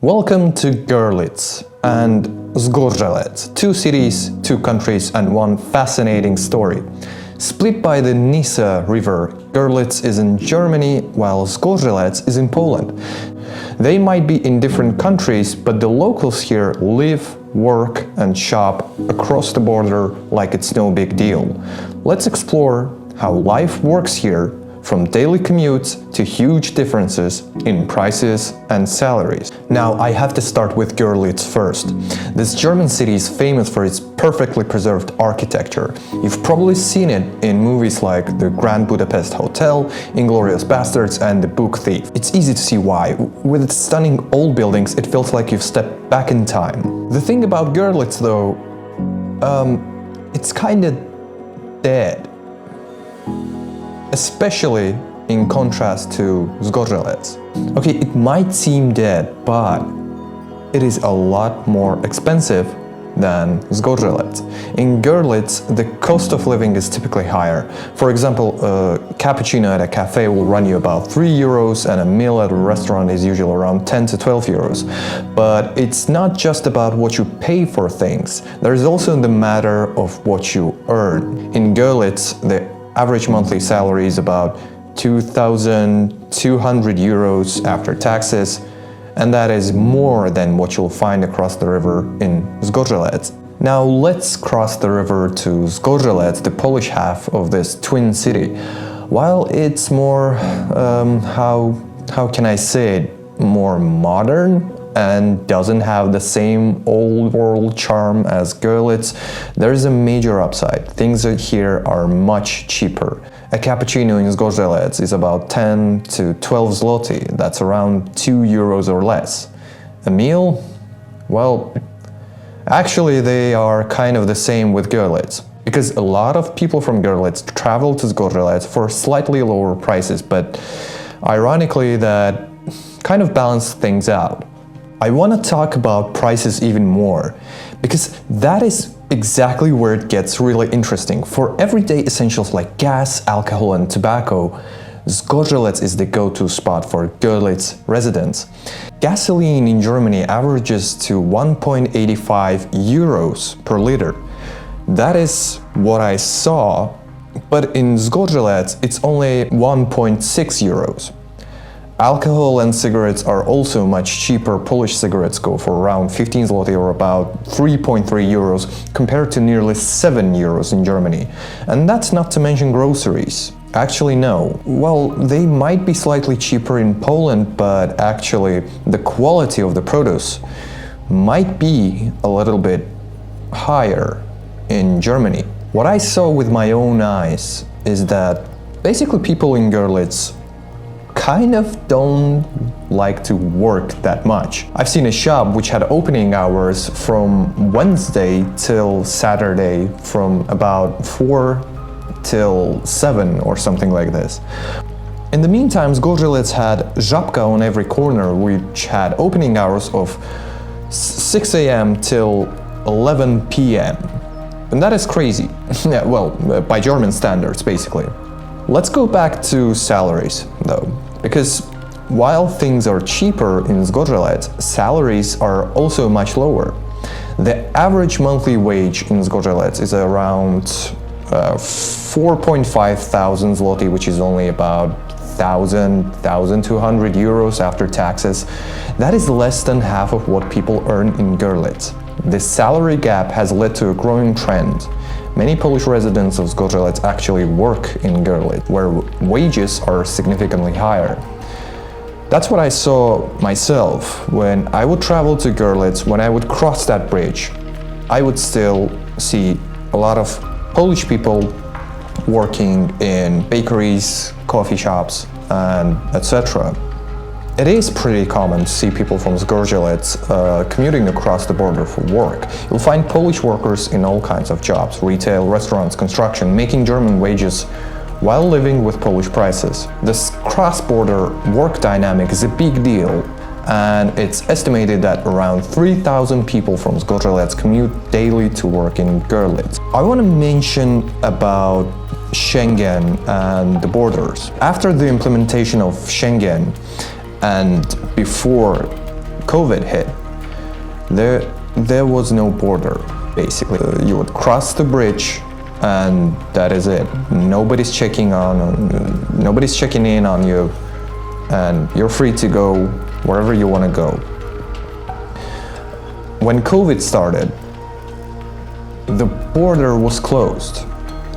Welcome to Görlitz and Zgorzelec, two cities, two countries, and one fascinating story. Split by the Nysa river, Görlitz is in Germany while Zgorzelec is in Poland. They might be in different countries, but the locals here live, work, and shop across the border like it's no big deal. Let's explore how life works here, from daily commutes to huge differences in prices and salaries. Now, I have to start with Görlitz first. This German city is famous for its perfectly preserved architecture. You've probably seen it in movies like The Grand Budapest Hotel, Inglourious Basterds, and The Book Thief. It's easy to see why. With its stunning old buildings, it feels like you've stepped back in time. The thing about Görlitz, though, it's kinda dead. Especially in contrast to Zgorzelec. Okay, it might seem dead, but it is a lot more expensive than Zgorzelec. In Görlitz, the cost of living is typically higher. For example, a cappuccino at a cafe will run you about €3, and a meal at a restaurant is usually around 10 to 12 euros. But it's not just about what you pay for things. There is also the matter of what you earn. In Görlitz, the average monthly salary is about 2,200 euros after taxes, and that is more than what you'll find across the river in Zgorzelec. Now let's cross the river to Zgorzelec, the Polish half of this twin city. While it's more, how can I say it, more modern and doesn't have the same old world charm as Görlitz, there is a major upside. Things here are much cheaper. A cappuccino in Zgorzelec is about 10 to 12 zloty, that's around 2 euros or less. A meal? Well, actually they are kind of the same with Görlitz, because a lot of people from Görlitz travel to Zgorzelec for slightly lower prices, but ironically that kind of balances things out. I want to talk about prices even more, because that is exactly where it gets really interesting. For everyday essentials like gas, alcohol, and tobacco, Zgorzelec is the go-to spot for Görlitz residents. Gasoline in Germany averages to 1.85 euros per liter. That is what I saw, but in Zgorzelec it's only 1.6 euros. Alcohol and cigarettes are also much cheaper. Polish cigarettes go for around 15 zloty or about 3.3 euros compared to nearly 7 euros in Germany. And that's not to mention groceries. Actually, no. Well, they might be slightly cheaper in Poland, but actually the quality of the produce might be a little bit higher in Germany. What I saw with my own eyes is that basically people in Görlitz kind of don't like to work that much. I've seen a shop which had opening hours from Wednesday till Saturday from about 4 till 7 or something like this. In the meantime, Zgorzelec had Żabka on every corner, which had opening hours of 6 a.m. till 11 p.m. And that is crazy. Yeah, well, by German standards, basically. Let's go back to salaries, though, because while things are cheaper in Zgorzelec, salaries are also much lower. The average monthly wage in Zgorzelec is around 4.5 thousand zloty, which is only about 1,200 euros after taxes. That is less than half of what people earn in Görlitz. This salary gap has led to a growing trend. Many Polish residents of Zgorzelec actually work in Görlitz, where wages are significantly higher. That's what I saw myself. When I would travel to Görlitz, when I would cross that bridge, I would still see a lot of Polish people working in bakeries, coffee shops, and etc. It is pretty common to see people from Zgorzelec commuting across the border for work. You'll find Polish workers in all kinds of jobs, retail, restaurants, construction, making German wages while living with Polish prices. This cross-border work dynamic is a big deal, and it's estimated that around 3,000 people from Zgorzelec commute daily to work in Görlitz. I want to mention about Schengen and the borders. After the implementation of Schengen, and before COVID hit, there was no border, basically. You would cross the bridge and that is it. Nobody's checking in on you, and you're free to go wherever you want to go. When COVID started, the border was closed,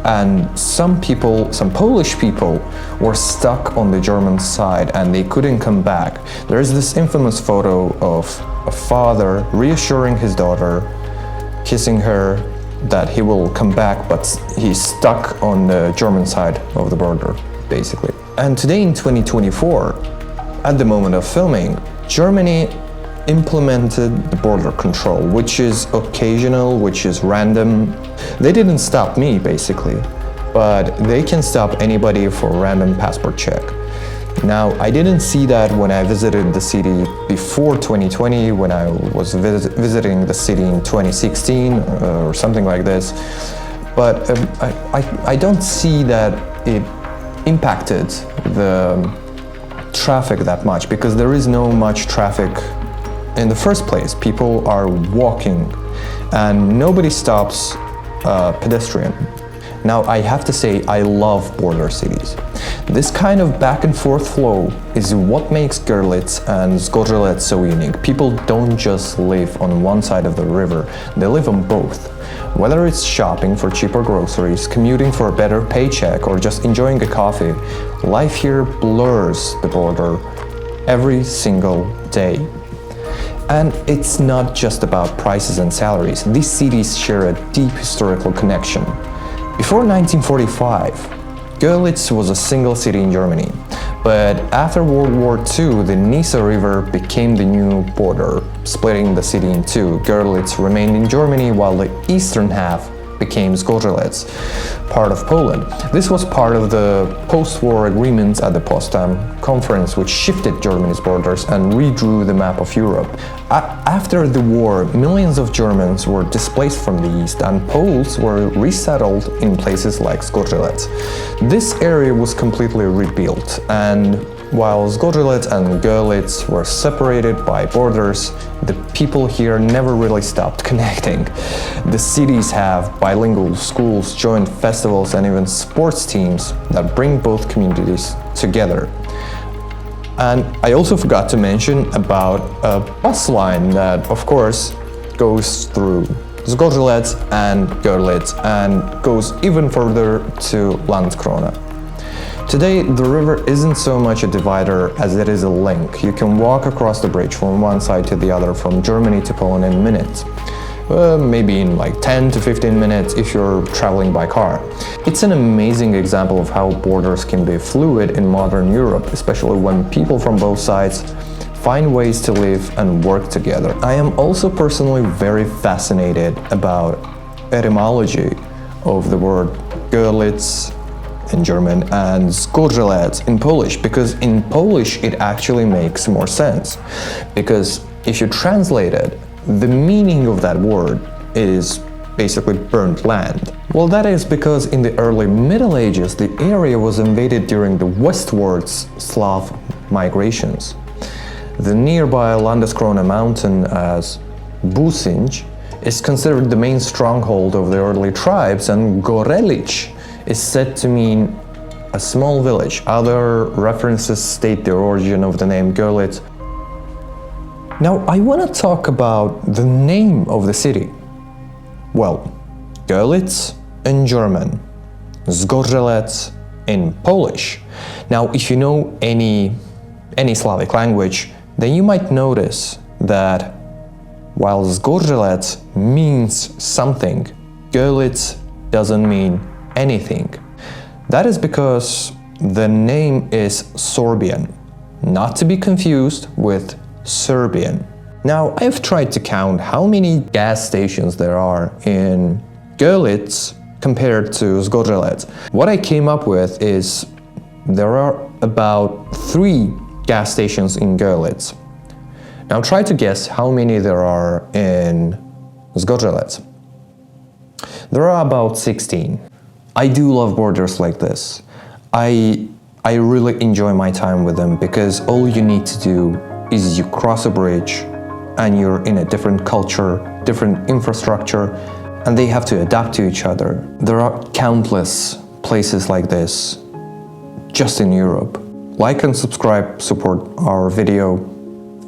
and some Polish people were stuck on the German side and they couldn't come back. There's this infamous photo of a father reassuring his daughter, kissing her, that he will come back, but he's stuck on the German side of the border, basically. And today in 2024, at the moment of filming, Germany implemented the border control, which is occasional, which is random. They didn't stop me, basically, but they can stop anybody for random passport check. Now, I didn't see that when I visited the city before 2020, when I was visiting the city in 2016 or something like this, but I don't see that it impacted the traffic that much, because there is no much traffic in the first place. People are walking and nobody stops pedestrian. Now, I have to say, I love border cities. This kind of back and forth flow is what makes Görlitz and Zgorzelec so unique. People don't just live on one side of the river, they live on both. Whether it's shopping for cheaper groceries, commuting for a better paycheck, or just enjoying a coffee, life here blurs the border every single day. And it's not just about prices and salaries. These cities share a deep historical connection. Before 1945, Görlitz was a single city in Germany, but after World War II, the Neisse River became the new border, splitting the city in two. Görlitz remained in Germany while the eastern half became Zgorzelec, part of Poland. This was part of the post-war agreements at the Potsdam Conference, which shifted Germany's borders and redrew the map of Europe. After the war, millions of Germans were displaced from the east, and Poles were resettled in places like Zgorzelec. This area was completely rebuilt, and while Zgorzelec and Görlitz were separated by borders, the people here never really stopped connecting. The cities have bilingual schools, joint festivals, and even sports teams that bring both communities together. And I also forgot to mention about a bus line that, of course, goes through Zgorzelec and Görlitz and goes even further to Landskrona. Today, the river isn't so much a divider as it is a link. You can walk across the bridge from one side to the other, from Germany to Poland, in minutes. Maybe in like 10 to 15 minutes if you're traveling by car. It's an amazing example of how borders can be fluid in modern Europe, especially when people from both sides find ways to live and work together. I am also personally very fascinated about etymology of the word Görlitz in German and Zgorzelec in Polish, because in Polish it actually makes more sense. Because if you translate it, the meaning of that word is basically burnt land. Well, that is because in the early Middle Ages, the area was invaded during the westwards Slav migrations. The nearby Landskrona mountain as Businj is considered the main stronghold of the early tribes, and Görlitz is said to mean a small village. Other references state the origin of the name Görlitz. Now, I want to talk about the name of the city. Well, Görlitz in German, Zgorzelec in Polish. Now, if you know any Slavic language, then you might notice that while Zgorzelec means something, Görlitz doesn't mean anything. That is because the name is Sorbian, not to be confused with Serbian. Now, I've tried to count how many gas stations there are in Görlitz compared to Zgorzelec. What I came up with is there are about 3 gas stations in Görlitz. Now try to guess how many there are in Zgorzelec. There are about 16. I do love borders like this. I really enjoy my time with them because all you need to do is you cross a bridge and you're in a different culture, different infrastructure, and they have to adapt to each other. There are countless places like this just in Europe. Like and subscribe, support our video,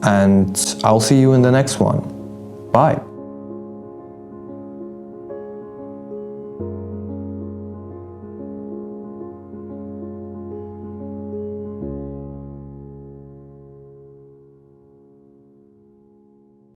and I'll see you in the next one. Bye.